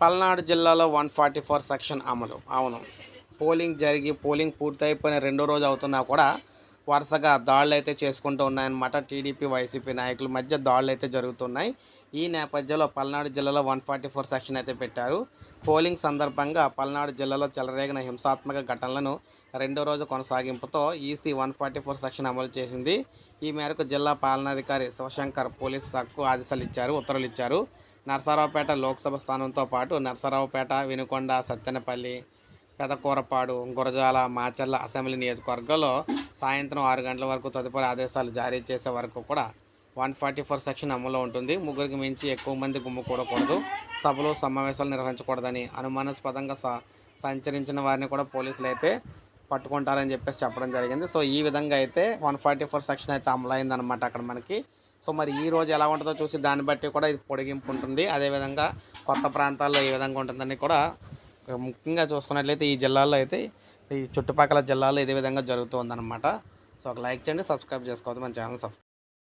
పల్నాడు జిల్లాలో 144 సెక్షన్ అమలు. అవును, పోలింగ్ పూర్తయిపోయిన రెండో రోజు అవుతున్నా కూడా వరుసగా దాడులైతే చేసుకుంటూ ఉన్నాయన్నమాట. టీడీపీ, వైసీపీ నాయకుల మధ్య దాడులైతే జరుగుతున్నాయి. ఈ నేపథ్యంలో పల్నాడు జిల్లాలో 144 సెక్షన్ అయితే పెట్టారు. పోలింగ్ సందర్భంగా పల్నాడు జిల్లాలో చెలరేగిన హింసాత్మక ఘటనలను రెండో రోజు కొనసాగింపుతో ఈసీ 144 సెక్షన్ అమలు చేసింది. ఈ మేరకు జిల్లా పాలనాధికారి శివశంకర్ పోలీసు శాఖకు ఉత్తర్వులు ఇచ్చారు. నరసరావుపేట లోక్సభ స్థానంతో పాటు నరసరావుపేట, వినుకొండ, సత్తెనపల్లి, పెదకూరపాడు, గురజాల, మాచర్ల అసెంబ్లీ నియోజకవర్గాల్లో సాయంత్రం 6 గంటల వరకు తదుపరి ఆదేశాలు జారీ చేసే వరకు కూడా 144 సెక్షన్ అమల్లో ఉంటుంది. ముగ్గురికి మించి ఎక్కువ మంది గుమ్ముకూడకూడదు, సభలు సమావేశాలు నిర్వహించకూడదని, అనుమానాస్పదంగా సంచరించిన వారిని కూడా పోలీసులు అయితే పట్టుకుంటారని చెప్పడం జరిగింది. సో ఈ విధంగా అయితే 144 సెక్షన్ అయితే అమలైందనమాట అక్కడ మనకి. సో మరి ఈ రోజు ఎలా ఉంటుందో చూసి దాన్ని బట్టి కూడా ఇది పొడిగింపు ఉంటుంది. అదేవిధంగా కొత్త ప్రాంతాల్లో ఏ విధంగా ఉంటుందని కూడా ముఖ్యంగా చూసుకున్నట్లయితే ఈ జిల్లాల్లో అయితే ఈ చుట్టుపక్కల జిల్లాల్లో ఇదే విధంగా జరుగుతూ ఉందన్నమాట. సో ఒక లైక్ చేయండి, సబ్స్క్రైబ్ చేసుకోవద్దు మన ఛానల్.